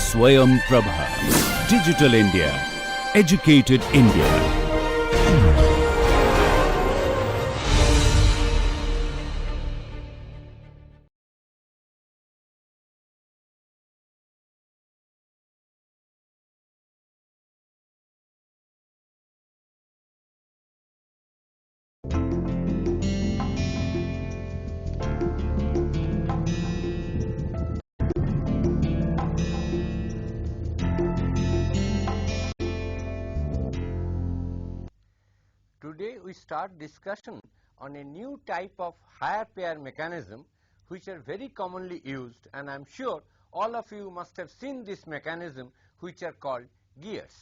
Swayam Prabha. Digital India. Educated India. Today we start discussion on a new type of higher pair mechanism which are very commonly used, and I am sure all of you must have seen this mechanism, which are called gears.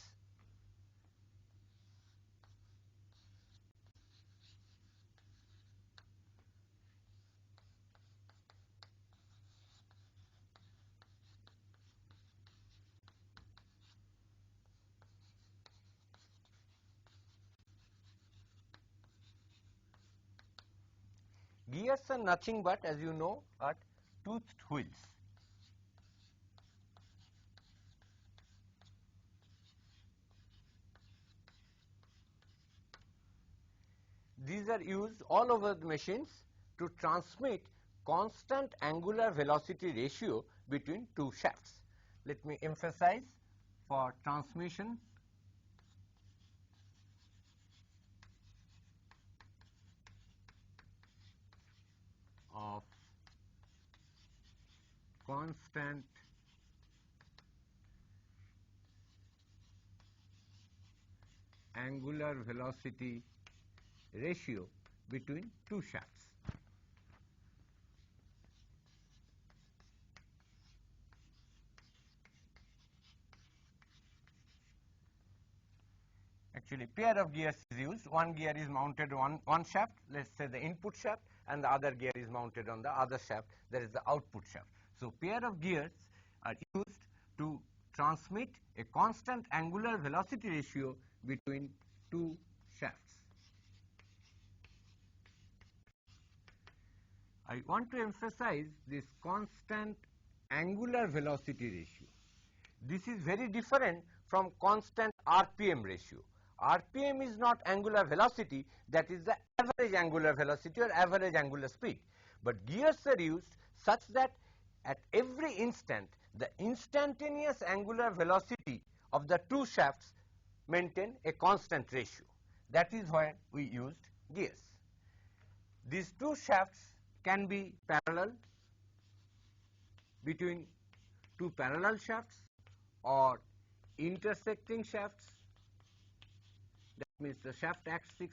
Gears are nothing but, as you know, are toothed wheels. These are used all over the machines to transmit constant angular velocity ratio between two shafts. Let me emphasize, for transmission of constant angular velocity ratio between two shafts. Actually, pair of gears is used. One gear is mounted on one shaft, let us say the input shaft, and the other gear is mounted on the other shaft, that is the output shaft. So, pair of gears are used to transmit a constant angular velocity ratio between two shafts. I want to emphasize this constant angular velocity ratio. This is very different from constant RPM ratio. RPM is not angular velocity, that is the average angular velocity or average angular speed. But gears are used such that at every instant the instantaneous angular velocity of the two shafts maintain a constant ratio. That is why we used gears. These two shafts can be parallel between two parallel shafts or intersecting shafts. That means the shaft axis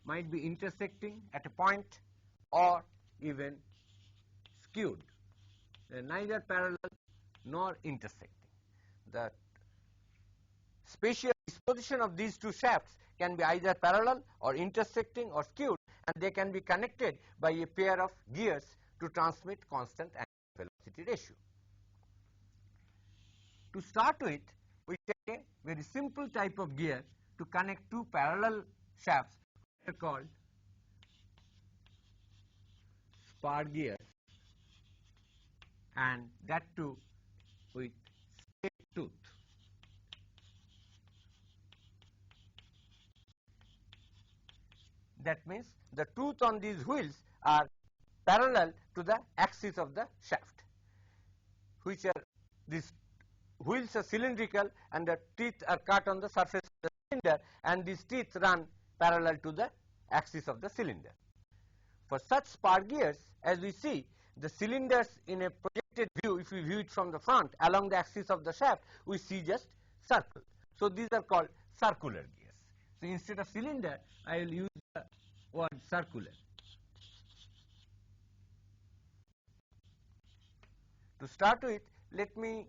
might be intersecting at a point or even skewed. They are neither parallel nor intersecting. The spatial disposition of these two shafts can be either parallel or intersecting or skewed, and they can be connected by a pair of gears to transmit constant angular velocity ratio. To start with, we take a very simple type of gear to connect two parallel shafts, which are called spar gears, and that too with straight tooth. That means the tooth on these wheels are parallel to the axis of the shaft, which are these wheels are cylindrical and the teeth are cut on the surface of the cylinder, and these teeth run parallel to the axis of the cylinder. For such spar gears, as we see, the cylinders in a projected view, if we view it from the front along the axis of the shaft, we see just circle. So, these are called circular gears. So, instead of cylinder, I will use the word circular. To start with, let me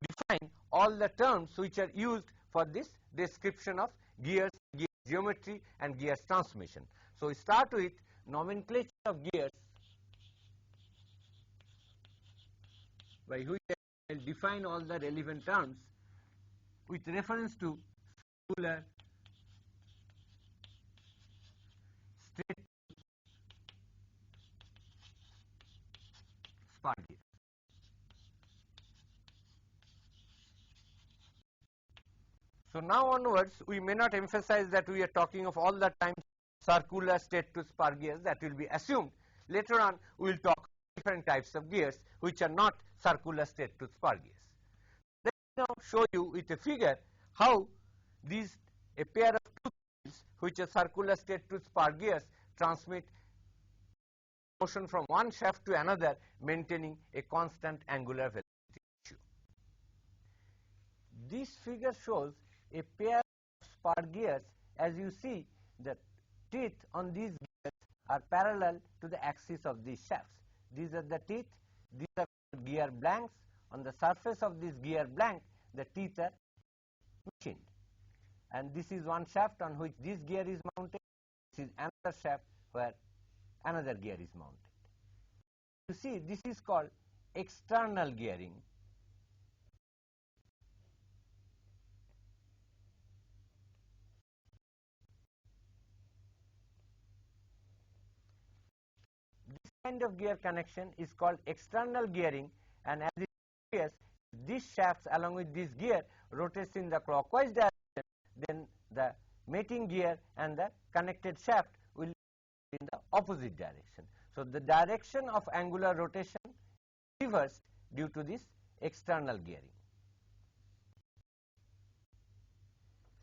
define all the terms which are used for this description of gears, gear geometry and gears transmission. So, we start with nomenclature of gears, by which I will define all the relevant terms with reference to circular, straight spar gear. So now onwards, we may not emphasize that we are talking of all the time circular state to spur gears, that will be assumed. Later on, we will talk different types of gears which are not circular state to spur gears. Let me now show you with a figure how these a pair of two gears which are circular state to spur gears transmit motion from one shaft to another, maintaining a constant angular velocity ratio. This figure shows a pair of spur gears. As you see, the teeth on these gears are parallel to the axis of these shafts. These are the teeth, these are gear blanks. On the surface of this gear blank, the teeth are machined. And this is one shaft on which this gear is mounted. This is another shaft where another gear is mounted. You see, this is called external gearing. This kind of gear connection is called external gearing, and as it appears, these shafts along with this gear rotates in the clockwise direction, then the mating gear and the connected shaft will be in the opposite direction. So the direction of angular rotation is reversed due to this external gearing.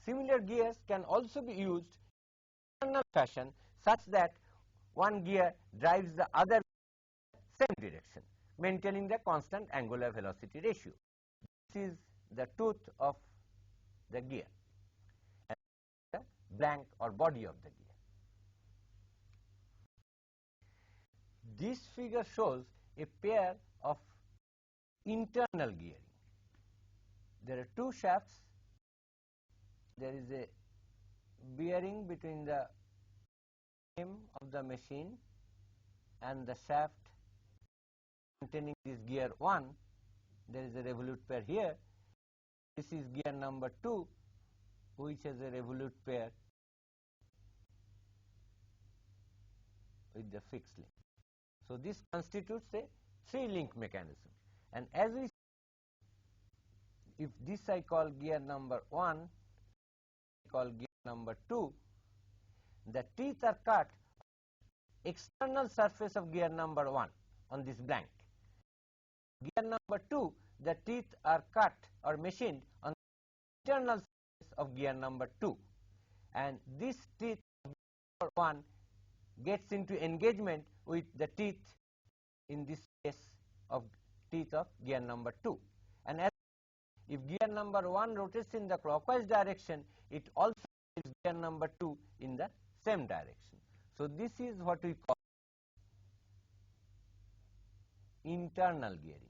Similar gears can also be used in external fashion such that one gear drives the other in the same direction, maintaining the constant angular velocity ratio. This is the tooth of the gear and the blank or body of the gear. This figure shows a pair of internal gearing. There are two shafts. There is a bearing between the frame of the machine and the shaft containing this gear 1. There is a revolute pair here. This is gear number 2, which has a revolute pair with the fixed link. So this constitutes a 3-link mechanism. And as we see, if this I call gear number 1, I call gear number 2, the teeth are cut external surface of gear number 1 on this blank. Gear number 2, the teeth are cut or machined on the internal surface of gear number 2, and this teeth of gear number 1 gets into engagement with the teeth in this case of teeth of gear number 2. And as if gear number 1 rotates in the clockwise direction, it also is gear number 2 in the same direction. So this is what we call internal gearing.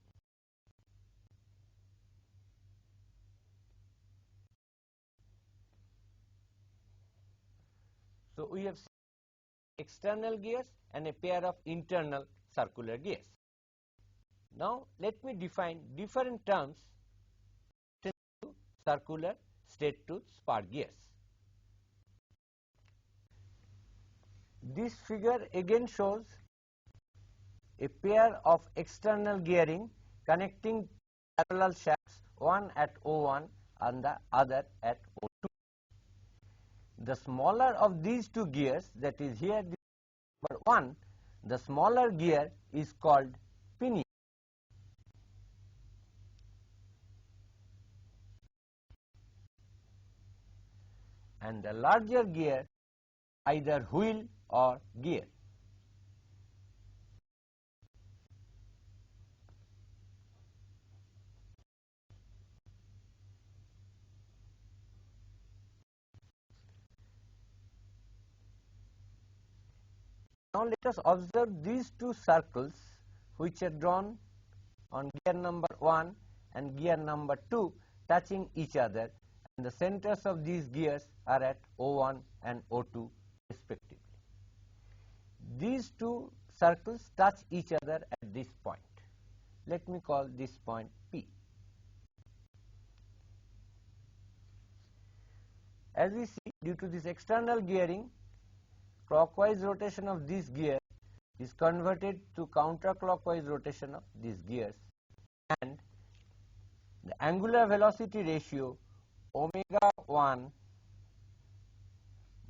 So we have external gears and a pair of internal circular gears. Now let me define different terms to circular straight to spur gears. This figure again shows a pair of external gearing connecting parallel shafts, one at O1 and the other at O2. The smaller of these two gears, that is here number 1, the smaller gear is called pinion. And the larger gear either wheel or gear. Now let us observe these two circles which are drawn on gear number 1 and gear number 2 touching each other, and the centers of these gears are at O1 and O2 respectively. These two circles touch each other at this point. Let me call this point P. As we see, due to this external gearing, clockwise rotation of this gear is converted to counterclockwise rotation of these gears, and the angular velocity ratio omega 1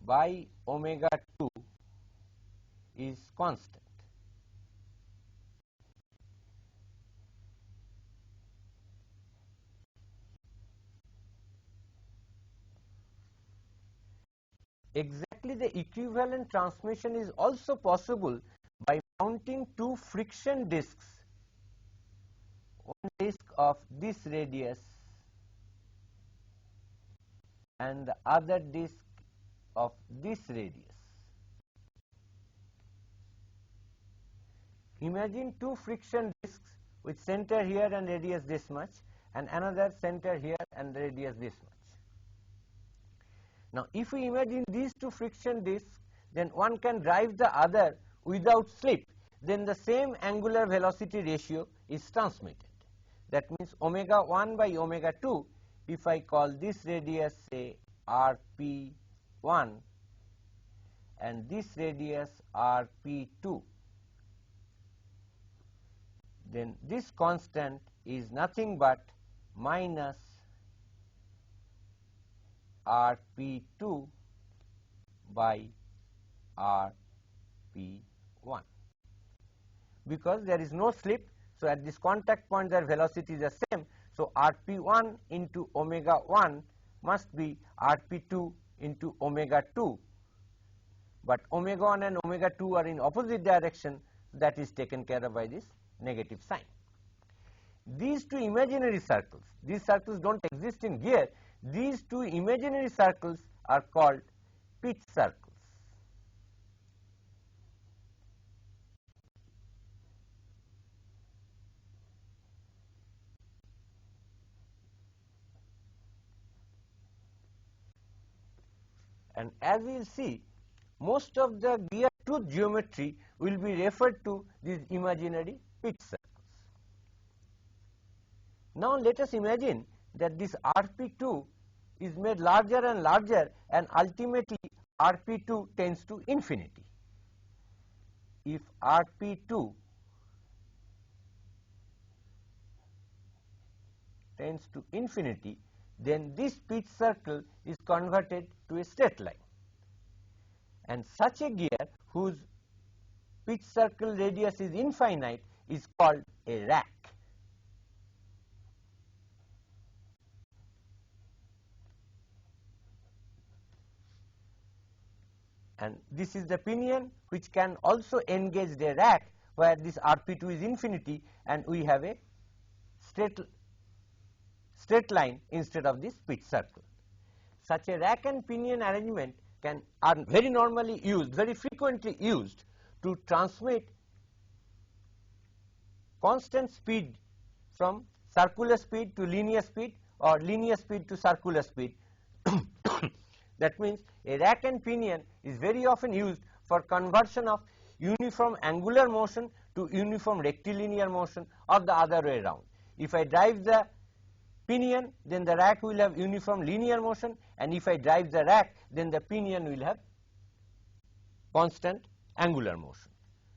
by omega 2 is constant. Exactly the equivalent transmission is also possible by mounting two friction discs, one disc of this radius and the other disc of this radius. Imagine two friction discs with center here and radius this much, and another center here and radius this much. Now, if we imagine these two friction discs, then one can drive the other without slip, then the same angular velocity ratio is transmitted. That means omega 1 by omega 2, if I call this radius say rp1 and this radius rp2, then this constant is nothing but minus rp2 by rp1, because there is no slip. So, at this contact point their velocities are same. So, rp1 into omega 1 must be rp2 into omega 2, but omega 1 and omega 2 are in opposite direction, that is taken care of by this negative sign. These two imaginary circles, these circles do not exist in gear, these two imaginary circles are called pitch circles. And as we will see, most of the gear tooth geometry will be referred to these imaginary pitch circles. Now, let us imagine that this rp2 is made larger and larger, and ultimately rp2 tends to infinity. If rp2 tends to infinity, then this pitch circle is converted to a straight line, and such a gear whose pitch circle radius is infinite is called a rack. And this is the pinion which can also engage the rack, where this rp2 is infinity and we have a straight line instead of this pitch circle. Such a rack and pinion arrangement are very normally used, very frequently used to transmit constant speed from circular speed to linear speed or linear speed to circular speed. That means a rack and pinion is very often used for conversion of uniform angular motion to uniform rectilinear motion, or the other way around. If I drive the pinion, then the rack will have uniform linear motion, and if I drive the rack, then the pinion will have constant angular motion.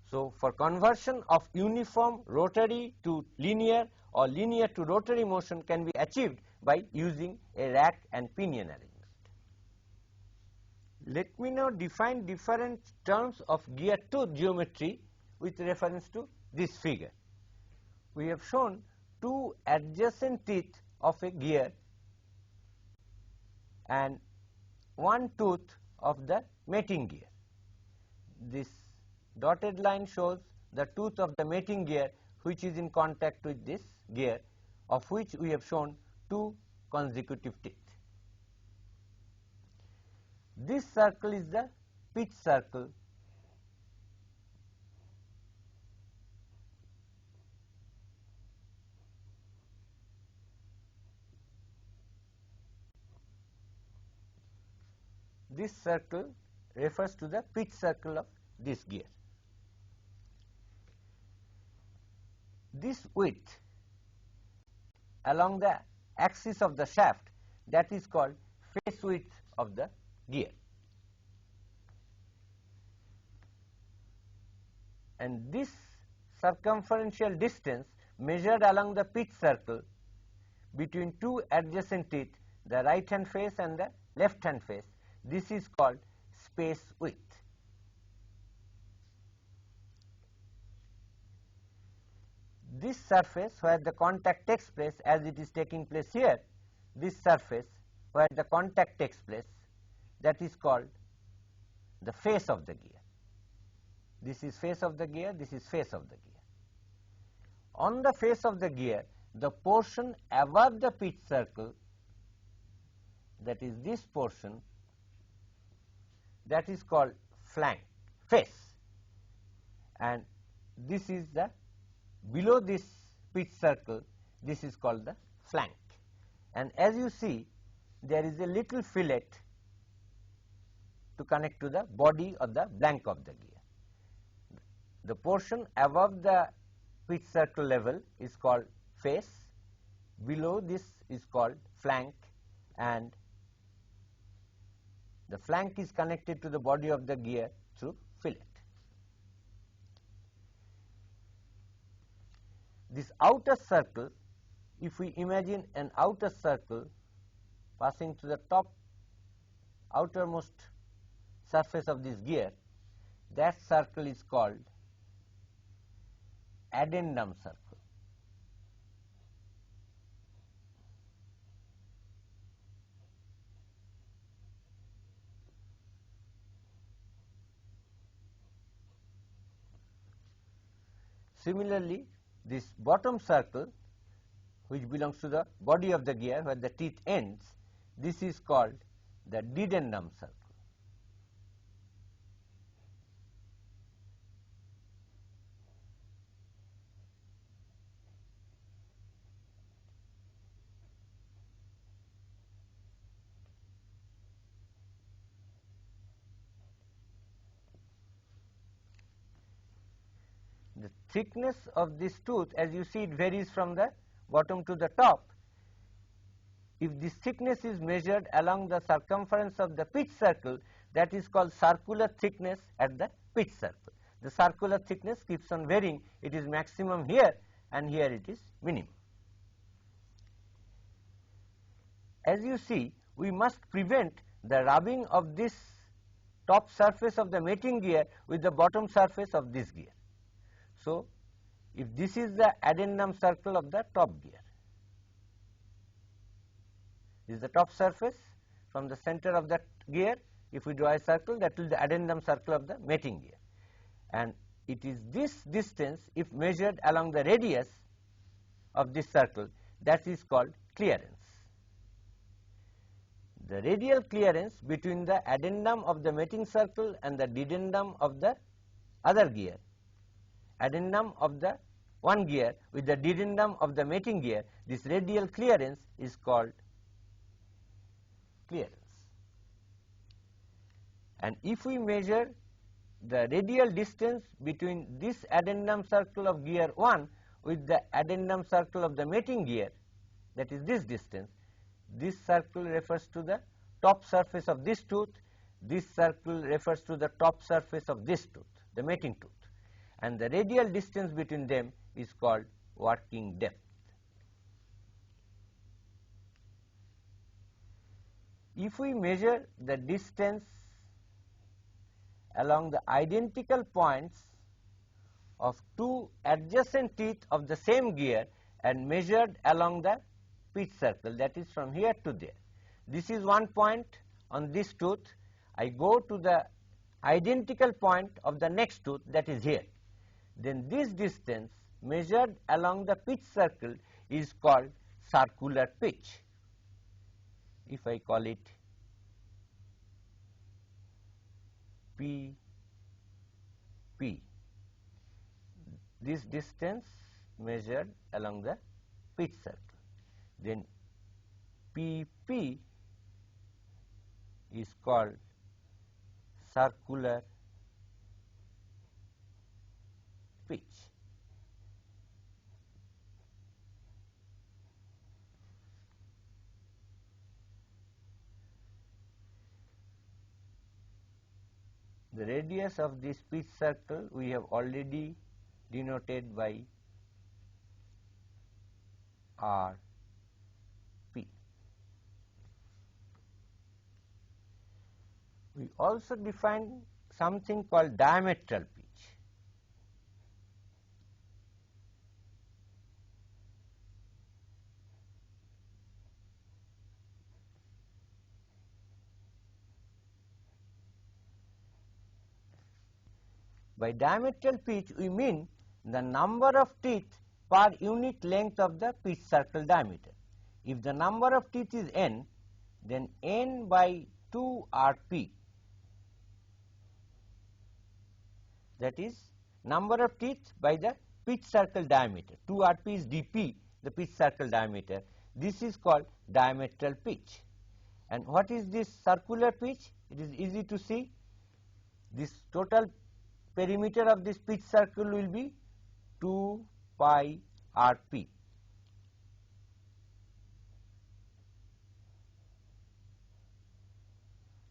So, for conversion of uniform rotary to linear or linear to rotary motion can be achieved by using a rack and pinion arrangement. Let me now define different terms of gear tooth geometry with reference to this figure. We have shown two adjacent teeth of a gear and one tooth of the mating gear. This dotted line shows the tooth of the mating gear which is in contact with this gear, of which we have shown two consecutive teeth. This circle is the pitch circle, this circle refers to the pitch circle of this gear. This width along the axis of the shaft, that is called face width of the gear, and this circumferential distance measured along the pitch circle between two adjacent teeth, the right hand face and the left hand face. This is called space width. This surface where the contact takes place, as it is taking place here, this surface where the contact takes place, that is called the face of the gear. This is face of the gear, this is face of the gear. On the face of the gear, the portion above the pitch circle, that is this portion, that is called flank, face, and this is the below this pitch circle, this is called the flank. And as you see, there is a little fillet to connect to the body or the blank of the gear. The portion above the pitch circle level is called face, below this is called flank, and the flank is connected to the body of the gear through fillet. This outer circle, if we imagine an outer circle passing to the top outermost surface of this gear, that circle is called addendum circle. Similarly, this bottom circle, which belongs to the body of the gear where the teeth ends, this is called the dedendum circle. The thickness of this tooth, as you see, it varies from the bottom to the top. If this thickness is measured along the circumference of the pitch circle, that is called circular thickness at the pitch circle. The circular thickness keeps on varying. It is maximum here and here it is minimum. As you see, we must prevent the rubbing of this top surface of the mating gear with the bottom surface of this gear. So, if this is the addendum circle of the top gear, this is the top surface from the center of that gear. If we draw a circle, that will be the addendum circle of the mating gear, and it is this distance, if measured along the radius of this circle, that is called clearance. The radial clearance between the addendum of the mating circle and the dedendum of the other gear, addendum of the one gear with the dedendum of the mating gear, this radial clearance is called clearance. And if we measure the radial distance between this addendum circle of gear 1 with the addendum circle of the mating gear, that is this distance, this circle refers to the top surface of this tooth, this circle refers to the top surface of this tooth, the mating tooth, and the radial distance between them is called working depth. If we measure the distance along the identical points of two adjacent teeth of the same gear and measured along the pitch circle, that is from here to there. This is one point on this tooth. I go to the identical point of the next tooth, that is here. Then this distance measured along the pitch circle is called circular pitch. If I call it P, this distance measured along the pitch circle. Then PP is called circular pitch. The radius of this pitch circle we have already denoted by RP. We also define something called diametral pitch. By diametral pitch, we mean the number of teeth per unit length of the pitch circle diameter. If the number of teeth is n, then n by 2 rp, that is number of teeth by the pitch circle diameter. 2 rp is dp, the pitch circle diameter. This is called diametral pitch. And what is this circular pitch? It is easy to see. This total perimeter of this pitch circle will be 2 pi rp.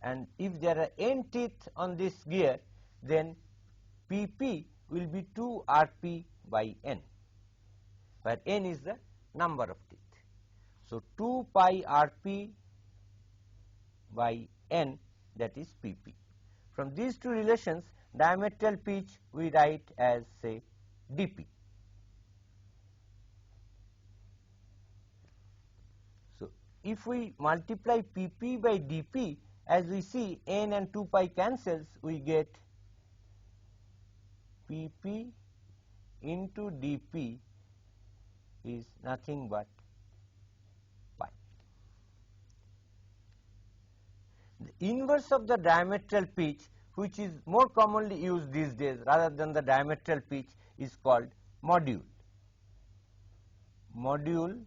And if there are n teeth on this gear, then pp will be 2 rp by n, where n is the number of teeth. So 2 pi rp by n, that is pp. From these two relations, diametral pitch we write as, say, dp. So if we multiply pp by dp, as we see n and 2 pi cancels, we get pp into dp is nothing but pi. The inverse of the diametral pitch, which is more commonly used these days rather than the diametral pitch, is called module. Module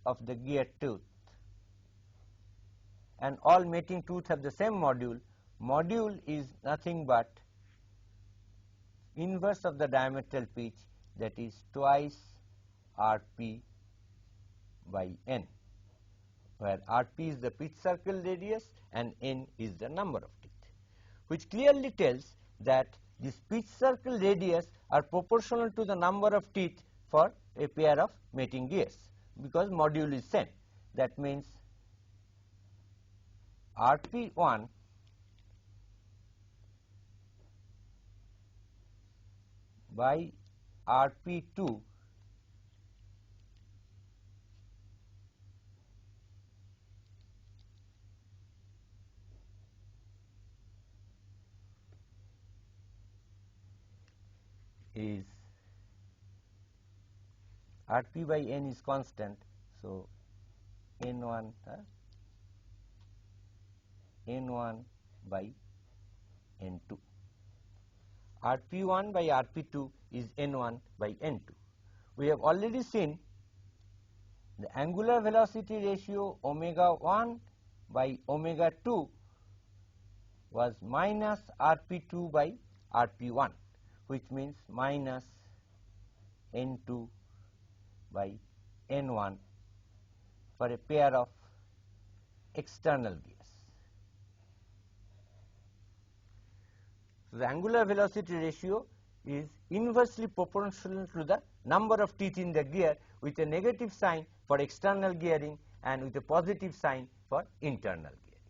of the gear tooth. And all mating tooth have the same module. Module is nothing but inverse of the diametral pitch, that is twice rp by n, where rp is the pitch circle radius and n is the number of teeth, which clearly tells that this pitch circle radius are proportional to the number of teeth for a pair of mating gears, because module is same. That means rp1 by rp2 is rp by n is constant, so n1 n1 by n2. rp1 by rp2 is n1 by n2. We have already seen the angular velocity ratio omega 1 by omega 2 was minus rp2 by rp1, which means minus n2 by n1 for a pair of external gears. So the angular velocity ratio is inversely proportional to the number of teeth in the gear, with a negative sign for external gearing and with a positive sign for internal gearing.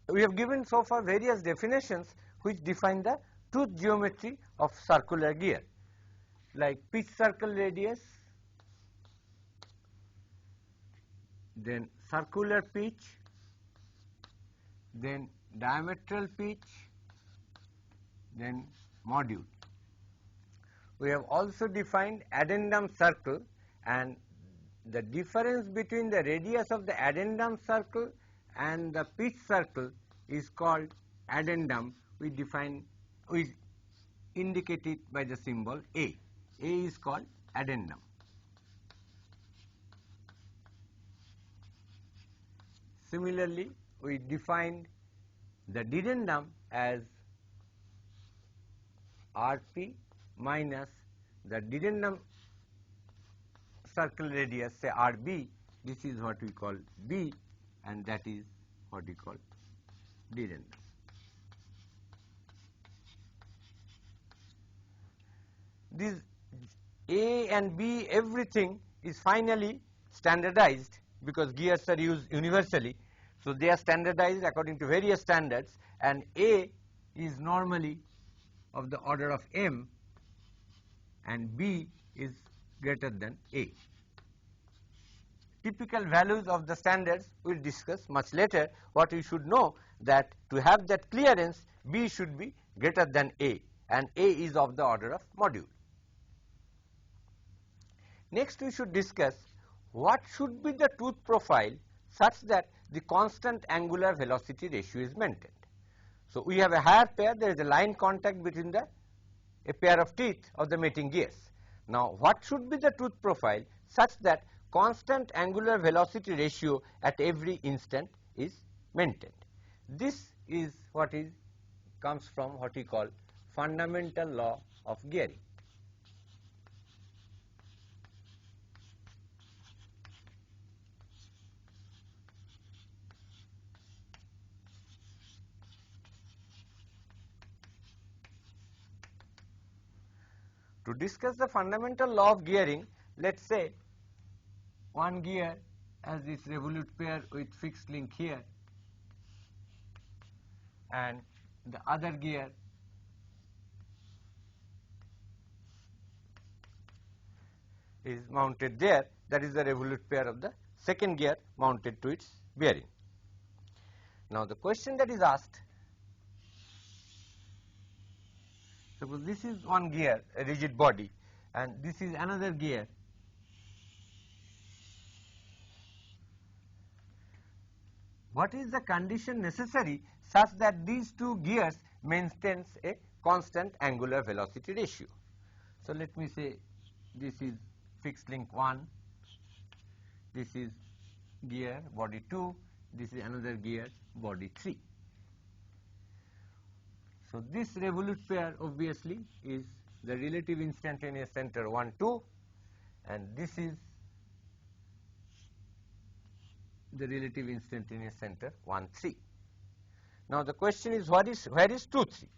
We have given so far various definitions which define the tooth geometry of circular gear, like pitch circle radius, then circular pitch, then diametral pitch, then module. We have also defined addendum circle, and the difference between the radius of the addendum circle and the pitch circle is called addendum. We indicate it by the symbol A. A is called addendum. Similarly, we defined the dedendum as rp minus the dedendum circle radius, say rb. This is what we call b, and that is what we call dedendum. This A and B, everything is finally standardized because gears are used universally. So they are standardized according to various standards, and A is normally of the order of m and B is greater than A. Typical values of the standards we will discuss much later. What you should know, that to have that clearance, B should be greater than A, and A is of the order of module. Next we should discuss what should be the tooth profile such that the constant angular velocity ratio is maintained. So we have a higher pair, there is a line contact between a pair of teeth of the mating gears. Now what should be the tooth profile such that constant angular velocity ratio at every instant is maintained? This is what comes from what we call fundamental law of gearing. To discuss the fundamental law of gearing, let us say one gear has this revolute pair with fixed link here, and the other gear is mounted there, that is the revolute pair of the second gear mounted to its bearing. Now the question that is asked, suppose this is one gear, a rigid body, and this is another gear. What is the condition necessary such that these two gears maintains a constant angular velocity ratio? So let me say this is fixed link 1, this is gear body 2, this is another gear body 3. So this revolute pair obviously is the relative instantaneous center 1, 2, and this is the relative instantaneous center 1, 3. Now the question is, where is 2, 3?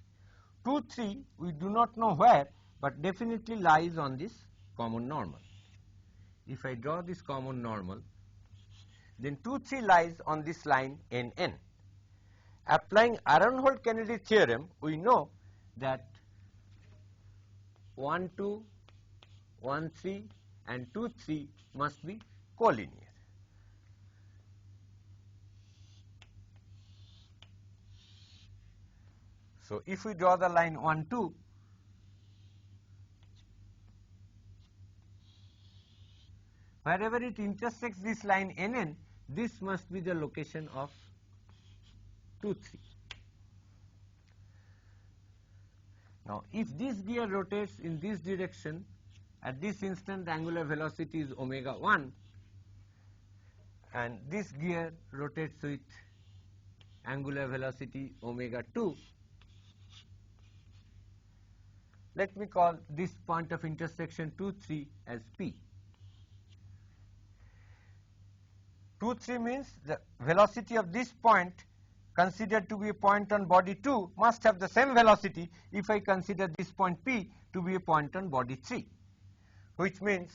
2, 3 we do not know where, but definitely lies on this common normal. If I draw this common normal, then 2, 3 lies on this line n n. Applying Aronhold-Kennedy theorem, we know that 1, 2, 1, 3 and 2, 3 must be collinear. So if we draw the line 1, 2, wherever it intersects this line n n, this must be the location of 2, 3. Now if this gear rotates in this direction, at this instant the angular velocity is omega 1, and this gear rotates with angular velocity omega 2. Let me call this point of intersection 2, 3 as P. 2, 3 means the velocity of this point considered to be a point on body 2 must have the same velocity if I consider this point P to be a point on body 3, which means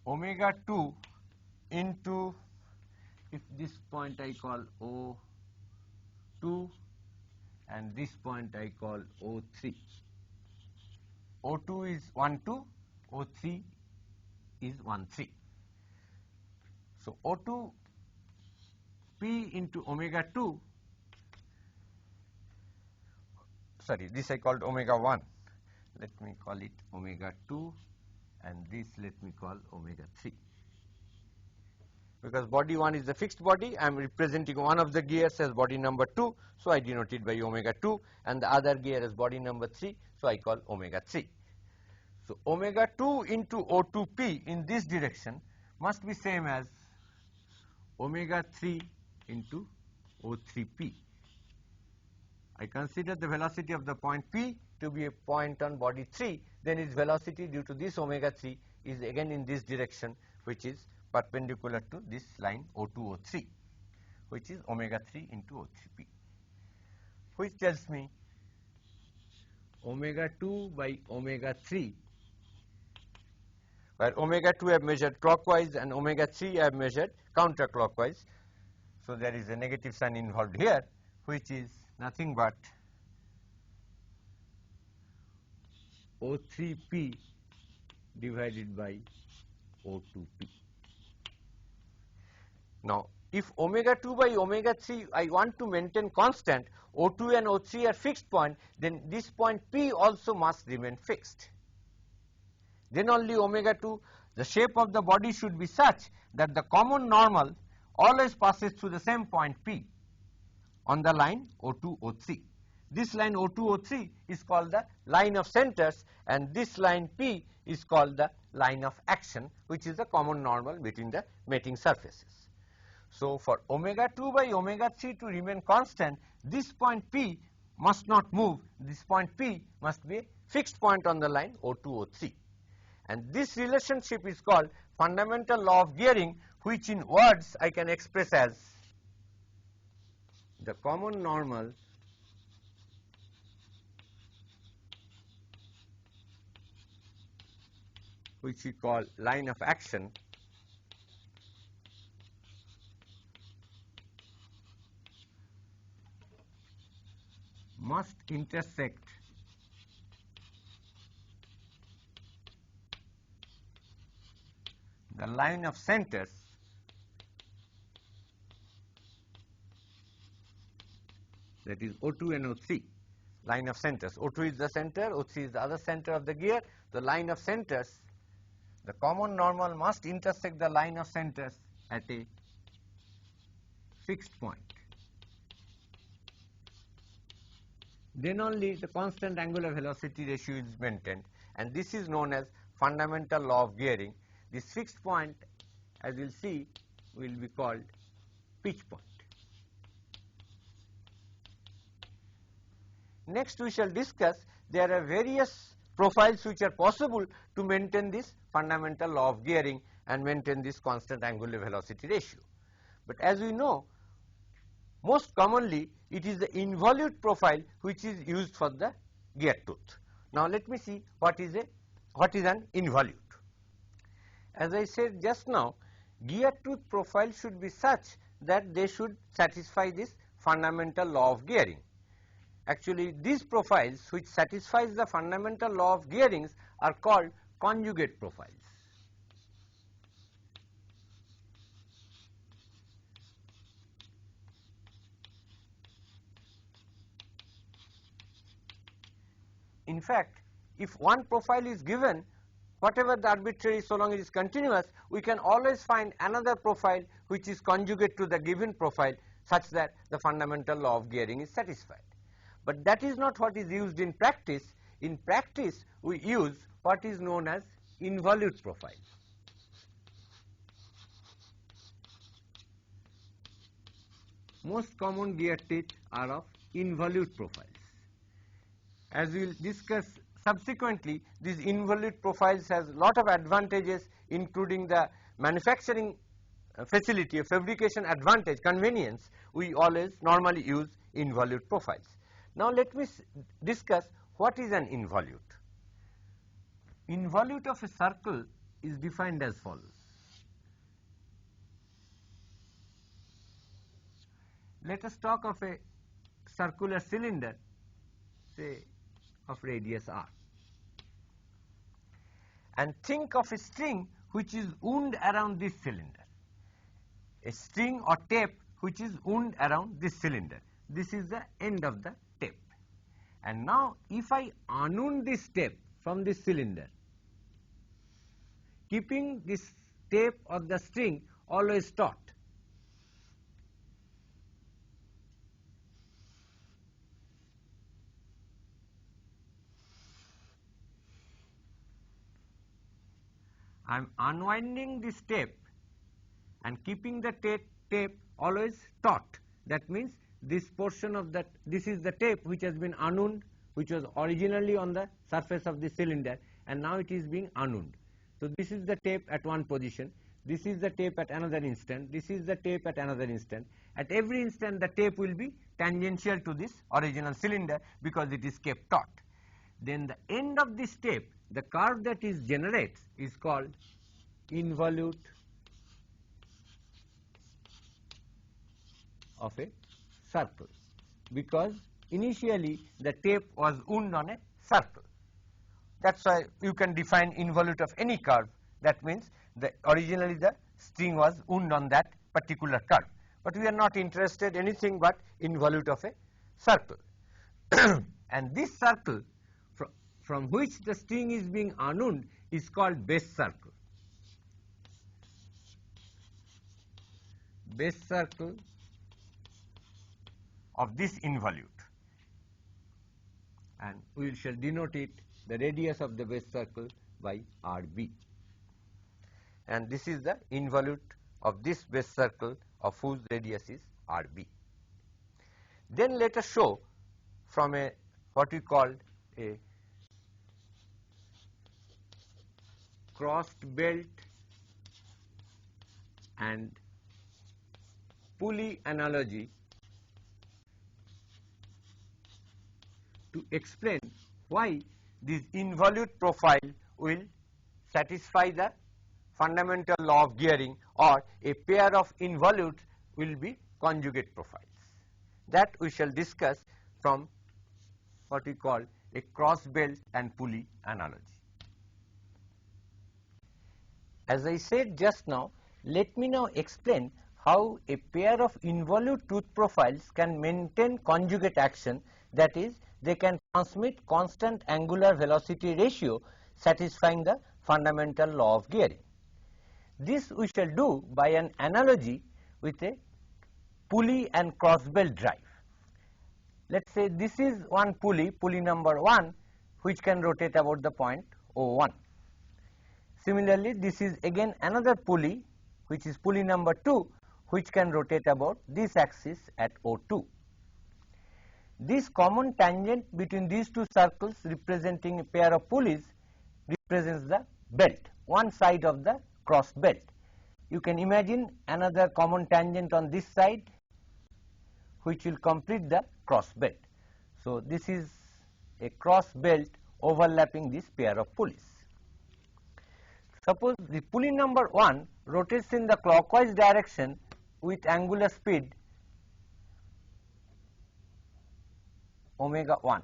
omega 2 into, if this point I call O2 and this point I call O3. O2 is 1, 2, O3 is 1, 3. So O2 P into omega 2, sorry, this I called omega 1, let me call it omega 2, and this let me call omega 3. Because body 1 is the fixed body, I am representing one of the gears as body number 2, so I denote it by omega 2, and the other gear as body number 3, so I call omega 3. So omega 2 into O2P in this direction must be same as omega 3 into O3P. I consider the velocity of the point P to be a point on body 3, then its velocity due to this omega 3 is again in this direction, which is perpendicular to this line O2, O3, which is omega 3 into O3P, which tells me omega 2 by omega 3 where omega 2 I have measured clockwise and omega 3 I have measured counterclockwise. So, there is a negative sign involved here, which is nothing but O3P divided by O2P. Now, if omega 2 by omega 3 I want to maintain constant, O2 and O3 are fixed point, then this point P also must remain fixed. Then only omega 2, the shape of the body should be such that the common normal always passes through the same point P on the line O2, O3. This line O2, O3 is called the line of centers, and this line P is called the line of action, which is the common normal between the mating surfaces. So, for omega 2 by omega 3 to remain constant, this point P must not move. This point P must be a fixed point on the line O2, O3. And this relationship is called fundamental law of gearing, which in words I can express as the common normal which we call line of action must intersect the line of centers that is O2 and O3, line of centers. O2 is the center, O3 is the other center of the gear. The line of centers, the common normal must intersect the line of centers at a fixed point. Then only the constant angular velocity ratio is maintained, and this is known as fundamental law of gearing. This fixed point, as you will see, will be called pitch point. Next we shall discuss there are various profiles which are possible to maintain this fundamental law of gearing and maintain this constant angular velocity ratio. But as we know, most commonly it is the involute profile which is used for the gear tooth. Now let me see what is an involute. As I said just now, gear tooth profile should be such that they should satisfy this fundamental law of gearing. Actually, these profiles which satisfies the fundamental law of gearings are called conjugate profiles. In fact, if one profile is given, whatever the arbitrary, so long as it is continuous, we can always find another profile which is conjugate to the given profile, such that the fundamental law of gearing is satisfied. But that is not what is used in practice. In practice, we use what is known as involute profile. Most common gear teeth are of involute profiles. As we will discuss subsequently, these involute profiles has lot of advantages, including the manufacturing facility, a fabrication advantage, convenience. We always normally use involute profiles. Now let me discuss what is an involute. Involute of a circle is defined as follows. Let us talk of a circular cylinder, say of radius r, and think of a string which is wound around this cylinder, a string or tape which is wound around this cylinder. This is the end of the tape. And now if I unwound this tape from this cylinder, keeping this tape or the string always taut, I am unwinding this tape and keeping the tape always taut. That means this portion of that, this is the tape which has been unwound, which was originally on the surface of the cylinder, and now it is being unwound. So this is the tape at one position, this is the tape at another instant, this is the tape at another instant. At every instant the tape will be tangential to this original cylinder because it is kept taut. then the end of this step, the curve that is generates is called involute of a circle, because initially the tape was wound on a circle. That is why you can define involute of any curve. That means originally the string was wound on that particular curve, but we are not interested anything but involute of a circle. And this circle from which the string is being unwound is called base circle. Base circle of this involute, and we shall denote it, the radius of the base circle, by RB. And this is the involute of this base circle of whose radius is RB. Then let us show from a what we call a crossed belt and pulley analogy to explain why this involute profile will satisfy the fundamental law of gearing, or a pair of involutes will be conjugate profiles. That we shall discuss from what we call a cross belt and pulley analogy. As I said just now, let me now explain how a pair of involute tooth profiles can maintain conjugate action, that is, they can transmit constant angular velocity ratio satisfying the fundamental law of gearing. This we shall do by an analogy with a pulley and cross belt drive. Let us say this is one pulley, pulley number 1, which can rotate about the point O1. Similarly, this is again another pulley, which is pulley number 2, which can rotate about this axis at O2. This common tangent between these two circles representing a pair of pulleys represents the belt, one side of the cross belt. You can imagine another common tangent on this side, which will complete the cross belt. So, this is a cross belt overlapping this pair of pulleys. Suppose the pulley number 1 rotates in the clockwise direction with angular speed omega 1.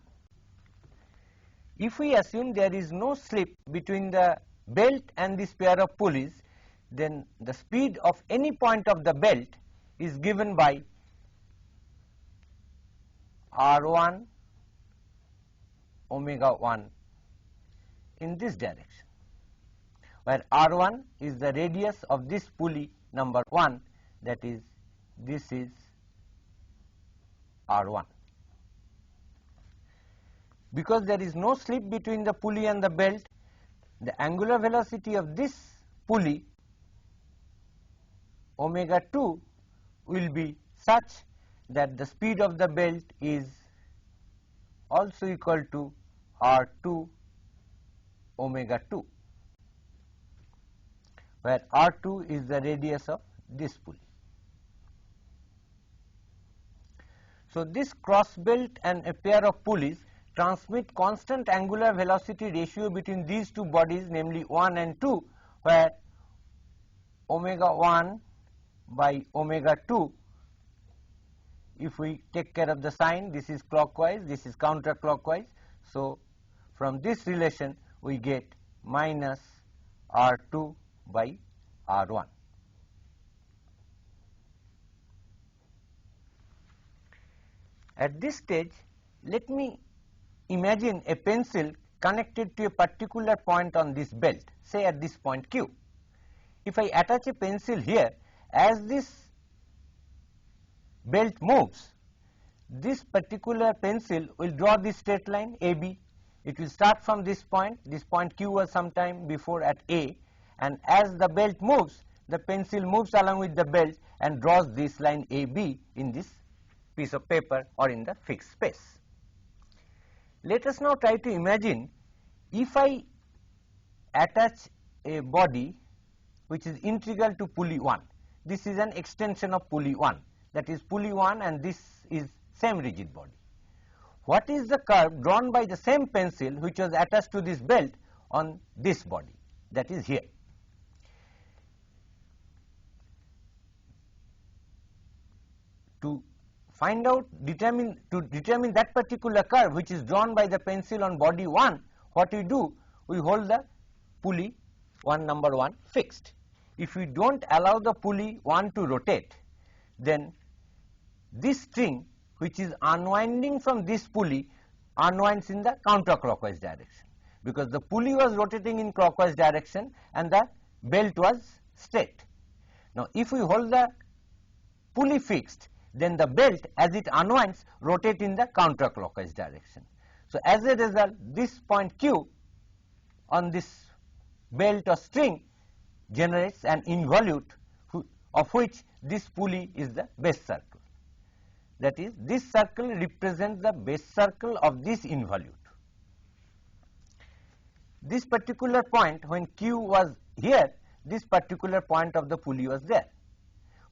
If we assume there is no slip between the belt and this pair of pulleys, then the speed of any point of the belt is given by R1 omega 1 in this direction, where R1 is the radius of this pulley number 1, that is, this is R1. Because there is no slip between the pulley and the belt, the angular velocity of this pulley omega 2 will be such that the speed of the belt is also equal to R2 omega 2, where R2 is the radius of this pulley. So, this cross belt and a pair of pulleys transmit constant angular velocity ratio between these two bodies, namely 1 and 2, where omega 1 by omega 2, if we take care of the sign, this is clockwise, this is counterclockwise. So, from this relation we get minus R2 by R1. At this stage, let me imagine a pencil connected to a particular point on this belt, say at this point Q. If I attach a pencil here, as this belt moves, this particular pencil will draw this straight line AB. It will start from this point Q was sometime before at A, and as the belt moves, the pencil moves along with the belt and draws this line AB in this piece of paper or in the fixed space. Let us now try to imagine if I attach a body which is integral to pulley 1. This is an extension of pulley 1, that is pulley 1, and this is same rigid body. what is the curve drawn by the same pencil which was attached to this belt on this body, that is here. To find out, to determine that particular curve which is drawn by the pencil on body 1, what we do, we hold the pulley number 1 fixed. If we do not allow the pulley 1 to rotate, then this string which is unwinding from this pulley unwinds in the counterclockwise direction, because the pulley was rotating in clockwise direction and the belt was straight. Now, if we hold the pulley fixed, then the belt as it unwinds rotate in the counterclockwise direction. So, as a result, this point Q on this belt or string generates an involute of which this pulley is the base circle. That is, this circle represents the base circle of this involute. This particular point, when Q was here, this particular point of the pulley was there.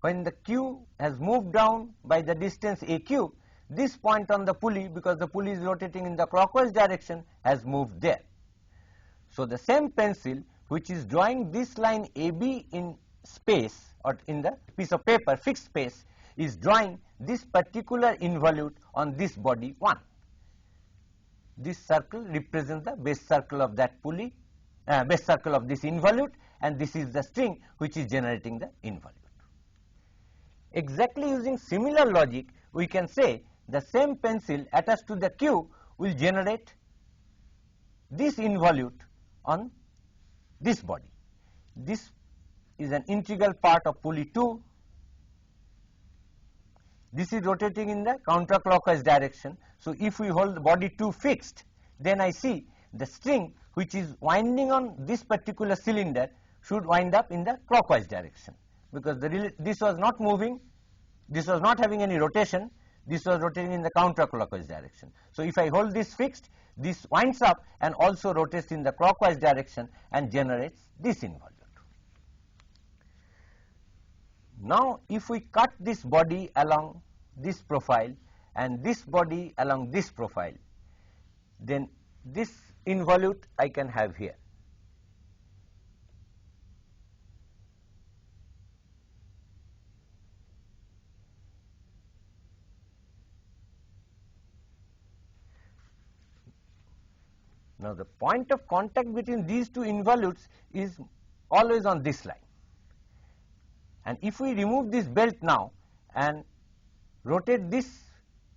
When the Q has moved down by the distance AQ, this point on the pulley, because the pulley is rotating in the clockwise direction, has moved there. So, the same pencil which is drawing this line AB in space or in the piece of paper, fixed space, is drawing this particular involute on this body 1. This circle represents the base circle of that pulley, base circle of this involute, and this is the string which is generating the involute. Exactly using similar logic, we can say the same pencil attached to the Q will generate this involute on this body. This is an integral part of pulley 2. This is rotating in the counterclockwise direction. So, if we hold the body 2 fixed, then I see the string which is winding on this particular cylinder should wind up in the clockwise direction, because this was not moving, this was not having any rotation, this was rotating in the counterclockwise direction. So, if I hold this fixed, this winds up and also rotates in the clockwise direction and generates this involute. Now, if we cut this body along this profile and this body along this profile, then this involute I can have here. Now, the point of contact between these two involutes is always on this line. And if we remove this belt now and rotate this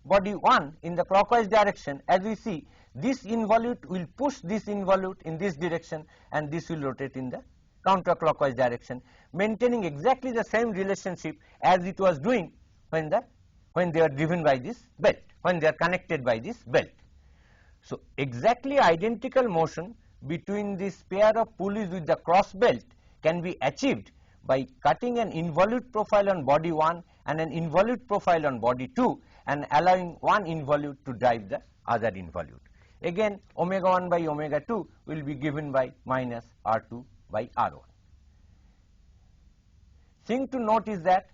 body 1 in the clockwise direction, as we see, this involute will push this involute in this direction and this will rotate in the counterclockwise direction, maintaining exactly the same relationship as it was doing when they are driven by this belt, when they are connected by this belt. So, exactly identical motion between this pair of pulleys with the cross belt can be achieved by cutting an involute profile on body 1 and an involute profile on body 2 and allowing one involute to drive the other involute. Again, omega 1 by omega 2 will be given by minus R2 by R1. Thing to note is that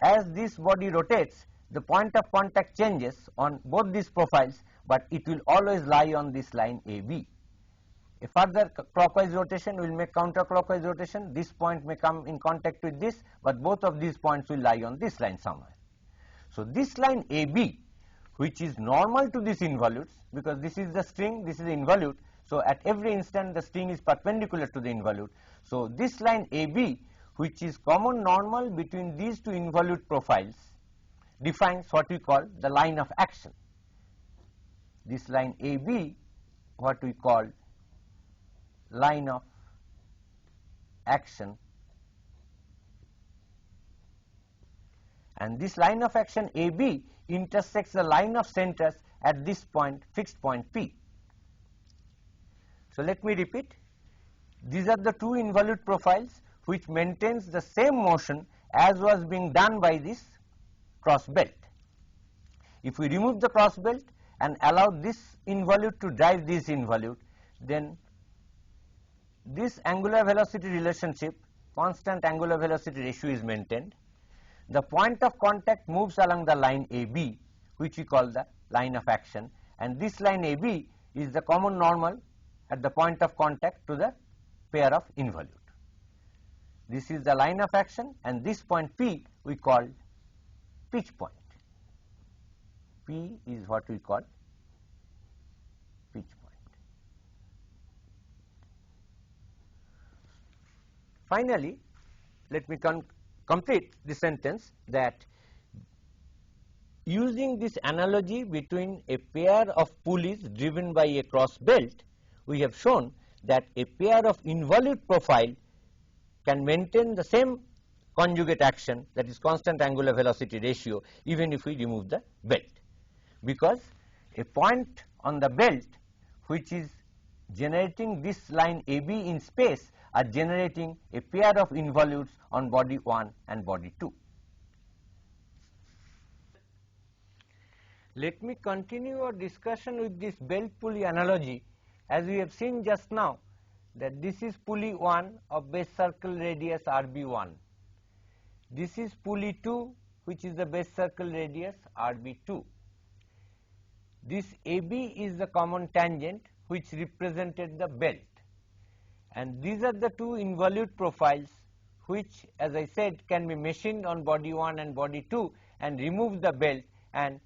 as this body rotates, the point of contact changes on both these profiles, but it will always lie on this line AB. A further clockwise rotation will make counterclockwise rotation. This point may come in contact with this, but both of these points will lie on this line somewhere. So, this line AB, which is normal to these involutes, because this is the string, this is the involute. So, at every instant the string is perpendicular to the involute. So, this line AB, which is common normal between these two involute profiles, defines what we call the line of action. This line AB, what we call line of action, and this line of action AB intersects the line of centers at this point, fixed point P. So, let me repeat, these are the two involute profiles which maintains the same motion as was being done by this cross belt. If we remove the cross belt and allow this involute to drive this involute, then this angular velocity relationship, constant angular velocity ratio, is maintained. The point of contact moves along the line AB, which we call the line of action, and this line AB is the common normal at the point of contact to the pair of involute. This is the line of action, and this point P we call pitch point. P is what we call pitch point. Finally, let me complete the sentence that using this analogy between a pair of pulleys driven by a cross belt, we have shown that a pair of involute profile can maintain the same conjugate action, that is constant angular velocity ratio, even if we remove the belt, because a point on the belt which is generating this line AB in space are generating a pair of involutes on body 1 and body 2. Let me continue our discussion with this belt pulley analogy. As we have seen just now, that this is pulley 1 of base circle radius RB1. This is pulley 2, which is the base circle radius RB2. This AB is the common tangent which represented the belt, and these are the two involute profiles which, as I said, can be machined on body 1 and body 2 and remove the belt, and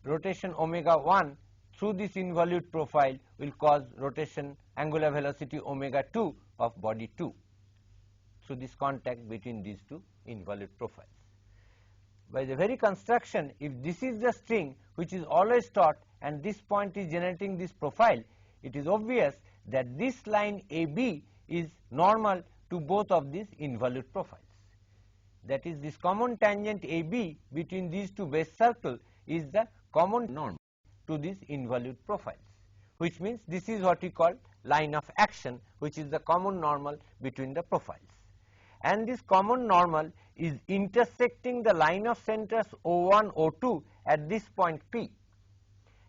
rotation omega 1 through this involute profile will cause rotation angular velocity omega 2 of body 2 through this contact between these two involute profiles. By the very construction, if this is the string which is always taut and this point is generating this profile, it is obvious that this line AB is normal to both of these involute profiles. That is, this common tangent AB between these two base circles is the common norm to these involute profiles, which means this is what we call line of action, which is the common normal between the profiles. And this common normal is intersecting the line of centers O1, O2 at this point P.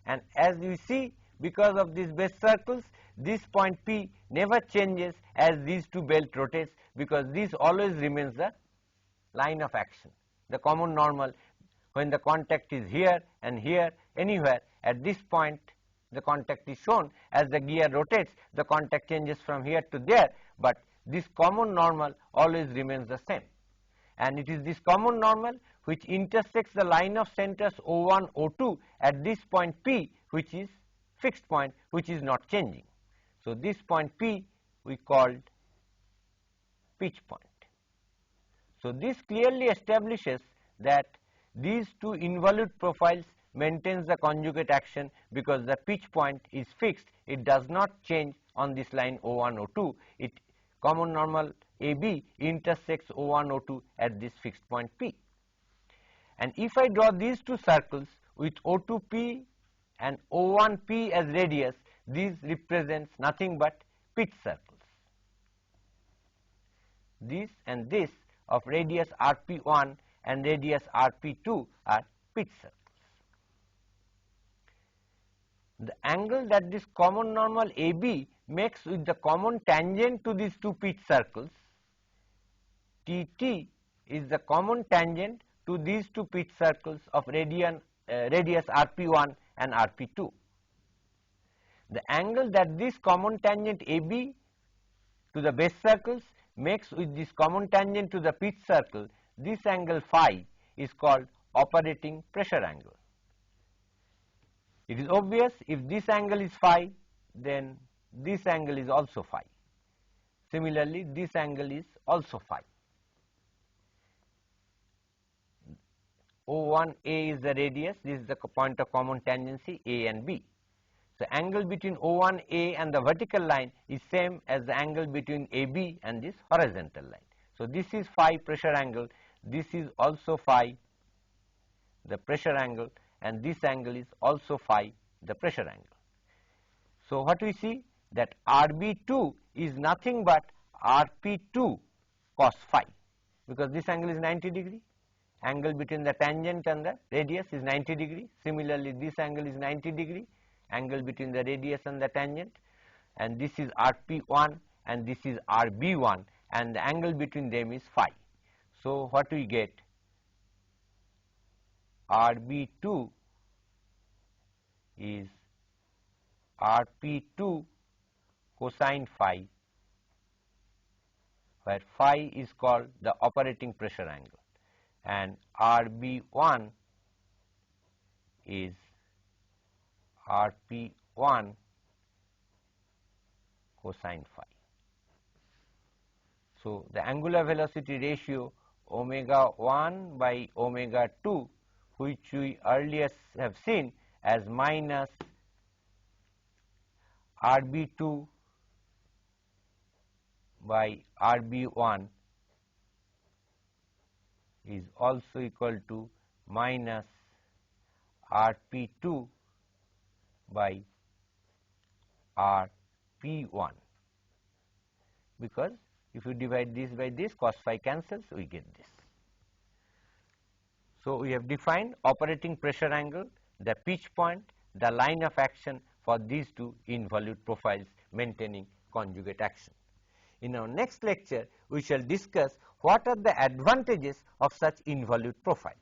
And as you see, because of these base circles, this point P never changes as these two belt rotates, because this always remains the line of action. The common normal, when the contact is here and here, anywhere, at this point the contact is shown. As the gear rotates, the contact changes from here to there, but this common normal always remains the same. And it is this common normal which intersects the line of centers O1, O2 at this point P, which is fixed point, which is not changing. So this point P we called pitch point. So this clearly establishes that these two involute profiles maintains the conjugate action, because the pitch point is fixed. It does not change on this line O1, O2. It common normal AB intersects O1, O2 at this fixed point P. And if I draw these two circles with O2P and O1P as radius, these represents nothing but pitch circles. This and this of radius RP1 and radius RP2 are pitch circles. The angle that this common normal AB makes with the common tangent to these two pitch circles, TT, is the common tangent to these two pitch circles of radius RP1 and RP2. The angle that this common tangent AB to the base circles makes with this common tangent to the pitch circle, this angle phi is called operating pressure angle. It is obvious, if this angle is phi, then this angle is also phi. Similarly, this angle is also phi. O1A is the radius, this is the point of common tangency A and B. So angle between O1A and the vertical line is same as the angle between AB and this horizontal line. So this is phi pressure angle, this is also phi the pressure angle, and this angle is also phi the pressure angle. So what we see, that RB2 is nothing but RP2 cos phi, because this angle is 90 degree. Angle between the tangent and the radius is 90 degree. Similarly, this angle is 90 degree, angle between the radius and the tangent, and this is RP1 and this is RB1, and the angle between them is phi. So what we get, RB2 is Rp2 cosine phi, where phi is called the operating pressure angle, and Rb1 is Rp1 cosine phi. So, the angular velocity ratio omega 1 by omega 2, which we earlier have seen as minus Rb2 by Rb1, is also equal to minus Rp2 by Rp1, because if you divide this by this, cos phi cancels, we get this. So, we have defined operating pressure angle, the pitch point, the line of action for these two involute profiles maintaining conjugate action. In our next lecture, we shall discuss what are the advantages of such involute profile.